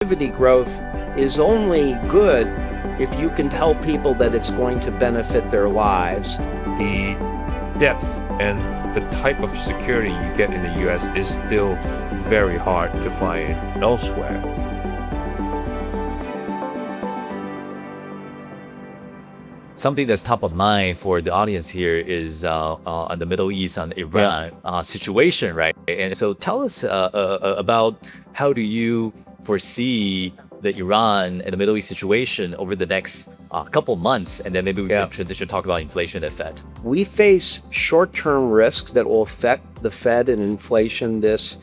Productivity growth is only good if you can tell people that it's going to benefit their lives. The depth and the type of security you get in the US is still very hard to find elsewhere. Something that's top of mind for the audience here is on the Middle East, on the Iran situation, right? And so tell us about how do you foresee the Iran and the Middle East situation over the next couple months, and then maybe we can transition to talk about inflation and Fed. We face short-term risks that will affect the Fed and inflation this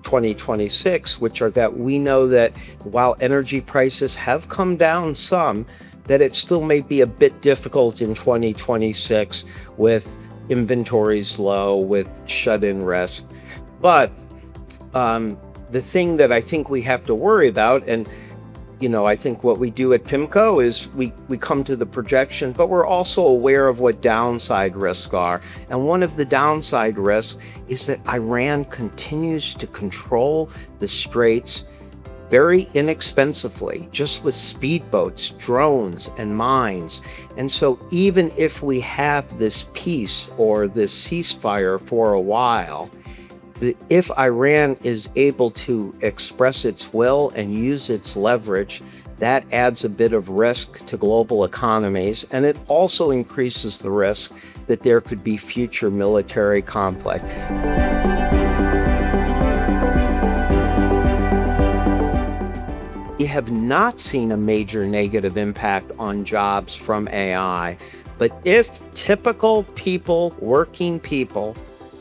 2026, which are that we know that while energy prices have come down some, that it still may be a bit difficult in 2026 with inventories low, with shut-in risk. But the thing that I think we have to worry about, and I think what we do at PIMCO is we come to the projection, but we're also aware of what downside risks are. And one of the downside risks is that Iran continues to control the straits very inexpensively, just with speedboats, drones, and mines. And so even if we have this peace or this ceasefire for a while, if Iran is able to express its will and use its leverage, that adds a bit of risk to global economies, and it also increases the risk that there could be future military conflict. We have not seen a major negative impact on jobs from AI, but if typical people, working people,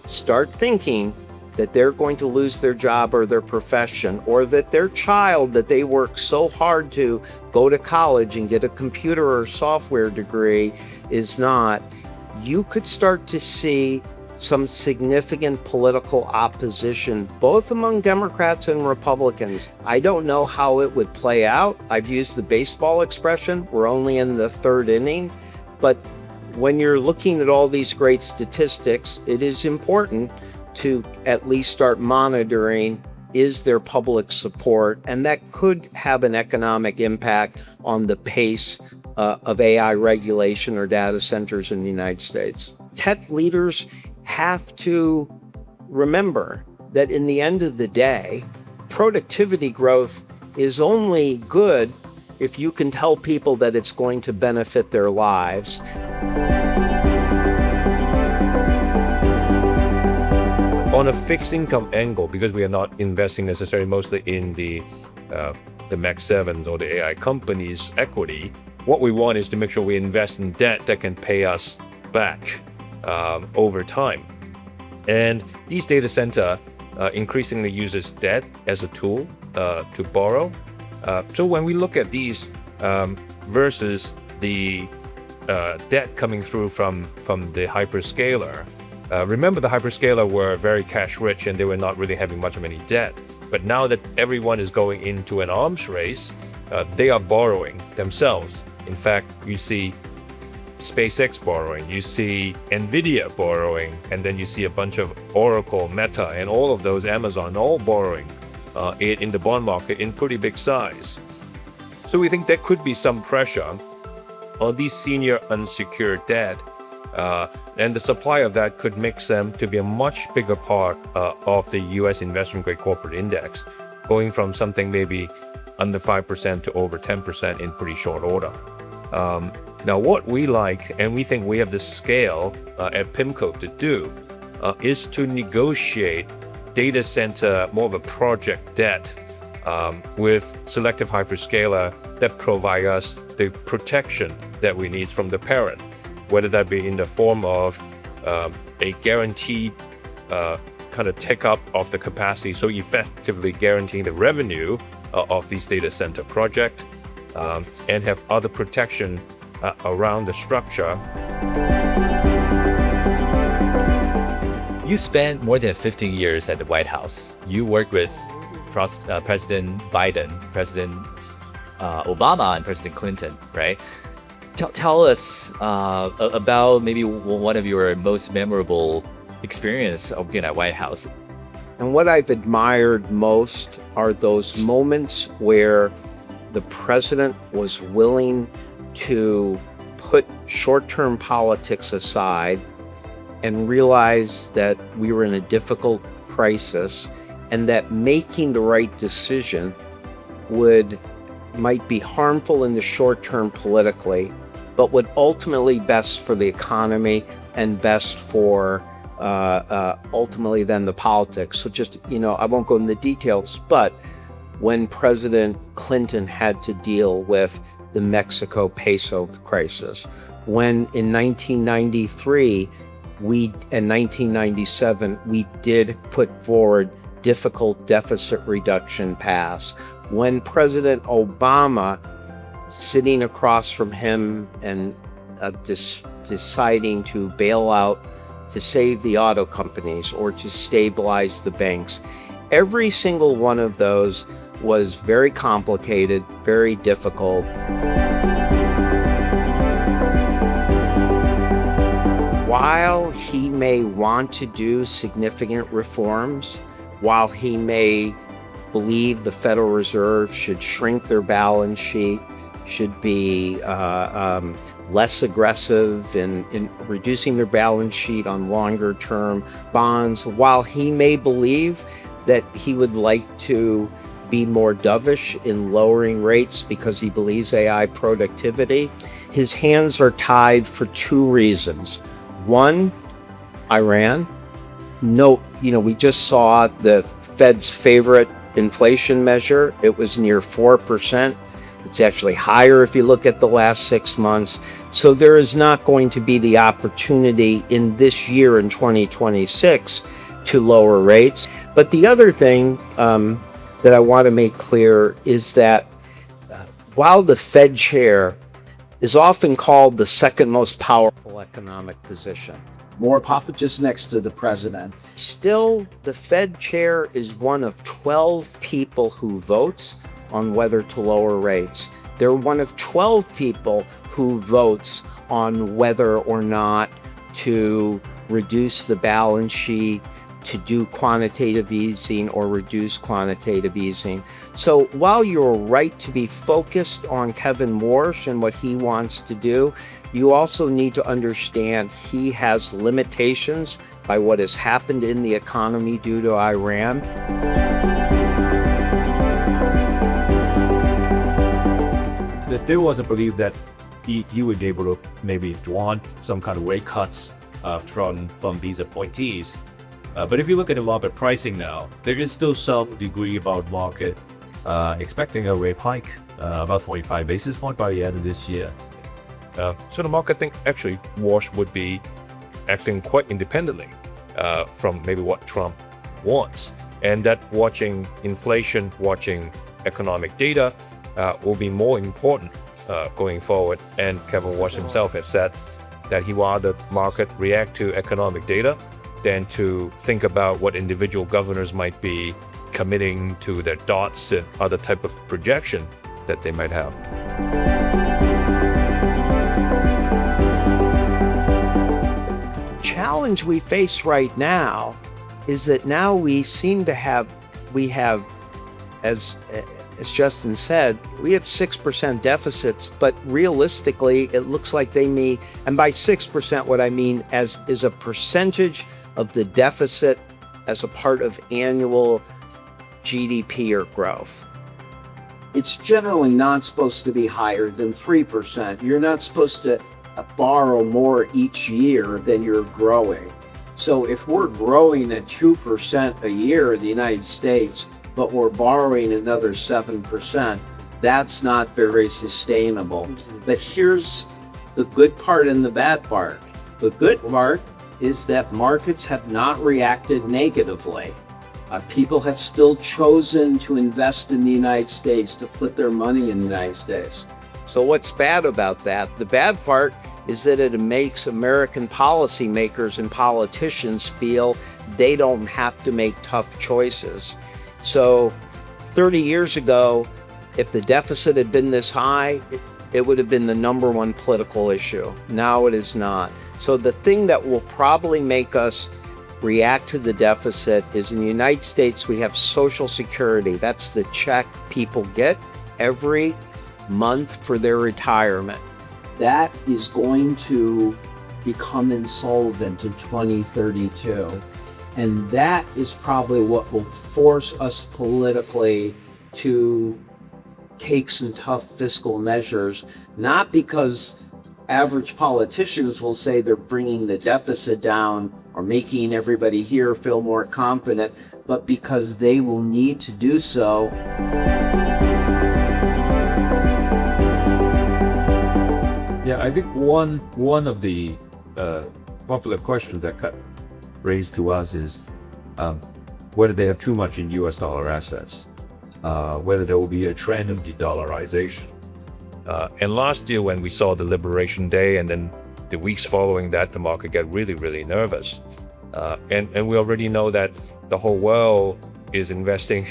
start thinking that they're going to lose their job or their profession, or that their child that they work so hard to go to college and get a computer or software degree is not, you could start to see some significant political opposition, both among Democrats and Republicans. I don't know how it would play out. I've used the baseball expression, we're only in the third inning, but when you're looking at all these great statistics, it is important to at least start monitoring, is there public support? And that could have an economic impact on the pace of AI regulation or data centers in the United States. Tech leaders have to remember that in the end of the day, productivity growth is only good if you can tell people that it's going to benefit their lives. On a fixed income angle, because we are not investing necessarily mostly in the Mac 7s or the AI companies' equity, what we want is to make sure we invest in debt that can pay us back over time. And these data center increasingly uses debt as a tool to borrow. So when we look at these versus the debt coming through from the hyperscaler, remember the hyperscaler were very cash rich and they were not really having much of any debt. But now that everyone is going into an arms race, they are borrowing themselves. In fact, you see SpaceX borrowing, you see Nvidia borrowing, and then you see a bunch of Oracle, Meta, and all of those, Amazon, all borrowing in the bond market in pretty big size. So we think there could be some pressure on these senior unsecured debt, and the supply of that could make them to be a much bigger part of the US investment grade corporate index, going from something maybe under 5% to over 10% in pretty short order. Now, what we like, and we think we have the scale at PIMCO to do, is to negotiate data center, more of a project debt with selective hyperscaler that provide us the protection that we need from the parent, whether that be in the form of a guaranteed kind of take up of the capacity, so effectively guaranteeing the revenue of these data center project, and have other protection around the structure. You spent more than 15 years at the White House. You worked with President Biden, President Obama, and President Clinton, right? Tell us about maybe one of your most memorable experience of being at White House. And what I've admired most are those moments where the president was willing to put short-term politics aside and realize that we were in a difficult crisis and that making the right decision might be harmful in the short term politically, but would ultimately best for the economy and best for ultimately then the politics. So just, I won't go into the details, but when President Clinton had to deal with the Mexico peso crisis, when in 1993 and 1997, we did put forward difficult deficit reduction paths. When President Obama, sitting across from him and deciding to bail out, to save the auto companies or to stabilize the banks, every single one of those was very complicated, very difficult. While he may want to do significant reforms, while he may believe the Federal Reserve should shrink their balance sheet, should be less aggressive in reducing their balance sheet on longer term bonds, while he may believe that he would like to be more dovish in lowering rates because he believes AI productivity, his hands are tied for two reasons. One, Iran. We just saw the Fed's favorite inflation measure. It was near 4%. It's actually higher if you look at the last 6 months. So there is not going to be the opportunity in this year in 2026 to lower rates. But the other thing that I want to make clear is that while the Fed chair is often called the second most powerful economic position, more powerful just next to the president, still the Fed chair is one of 12 people who votes on whether to lower rates. They're one of 12 people who votes on whether or not to reduce the balance sheet, to do quantitative easing or reduce quantitative easing. So while you're right to be focused on Kevin Warsh and what he wants to do, you also need to understand he has limitations by what has happened in the economy due to Iran. There was a belief that he would be able to maybe draw some kind of rate cuts from these appointees. But if you look at the market pricing now, there is still some degree about market expecting a rate hike, about 45 basis points by the end of this year. So the market think actually Warsh would be acting quite independently from maybe what Trump wants, and that watching inflation, watching economic data will be more important going forward. And Kevin Warsh himself has said that he rather market react to economic data than to think about what individual governors might be committing to their dots and other type of projection that they might have. Challenge we face right now is that now we have, as Justin said, we have 6% deficits, but realistically, it looks like they may, and by 6%, what I mean is a percentage of the deficit as a part of annual GDP or growth. It's generally not supposed to be higher than 3%. You're not supposed to borrow more each year than you're growing. So if we're growing at 2% a year in the United States, but we're borrowing another 7%, that's not very sustainable. But here's the good part and the bad part. The good part is that markets have not reacted negatively. People have still chosen to invest in the United States, to put their money in the United States. So what's bad about that? The bad part is that it makes American policymakers and politicians feel they don't have to make tough choices. So 30 years ago, if the deficit had been this high, it would have been the number one political issue. Now it is not. So the thing that will probably make us react to the deficit is in the United States, we have Social Security. That's the check people get every month for their retirement. That is going to become insolvent in 2032. And that is probably what will force us politically to take some tough fiscal measures, not because average politicians will say they're bringing the deficit down or making everybody here feel more confident, but because they will need to do so. Yeah, I think one of the popular questions that got raised to us is whether they have too much in US dollar assets, whether there will be a trend of de-dollarization. And last year when we saw the Liberation Day and then the weeks following that, the market got really, really nervous. And we already know that the whole world is investing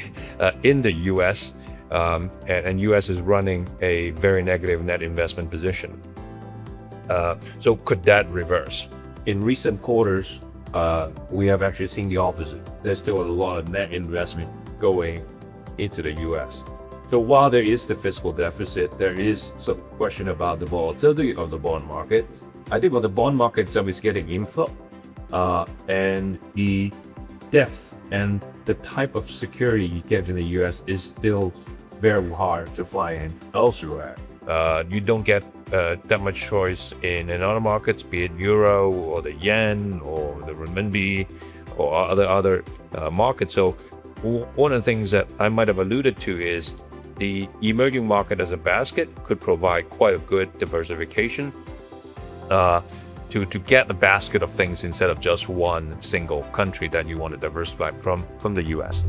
in the US, and US is running a very negative net investment position. So could that reverse? In recent quarters, we have actually seen the opposite. There's still a lot of net investment going into the US. So while there is the fiscal deficit, there is some question about the volatility of the bond market. I think the bond market itself is getting inflow, and the depth and the type of security you get in the US is still very hard to find elsewhere. You don't get that much choice in other markets, be it euro or the yen or the renminbi or other markets. So one of the things that I might have alluded to is the emerging market as a basket could provide quite a good diversification to get a basket of things instead of just one single country that you want to diversify from the US.